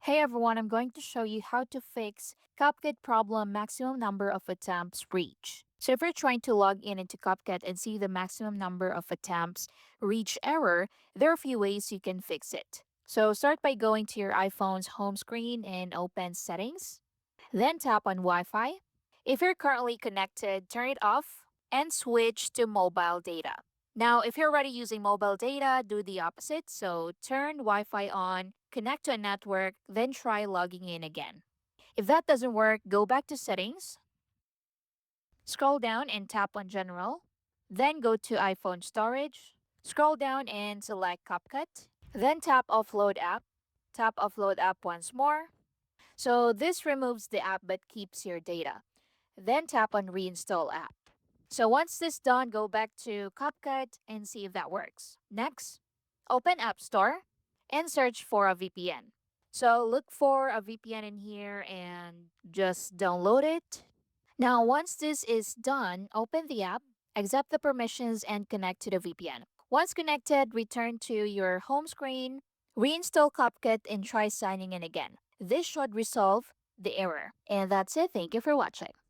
Hey everyone, I'm going to show you how to fix CapCut problem maximum number of attempts reach. So if you're trying to log in into CapCut and see the maximum number of attempts reach error, there are a few ways you can fix it. So start by going to your iPhone's home screen and open settings. Then tap on Wi-Fi. If you're currently connected, turn it off and switch to mobile data. Now, if you're already using mobile data, do the opposite. So turn Wi Fi on, connect to a network, then try logging in again. If that doesn't work, go back to settings, scroll down and tap on general, then go to iPhone storage, scroll down and select CapCut, then tap offload app once more. So this removes the app but keeps your data. Then tap on reinstall app. So once this done, go back to CapCut and see if that works. Next, open App Store and search for a VPN. So look for a VPN in here and just download it. Now, once this is done, open the app, accept the permissions, and connect to the VPN. Once connected, return to your home screen, reinstall CapCut, and try signing in again. This should resolve the error. And that's it. Thank you for watching.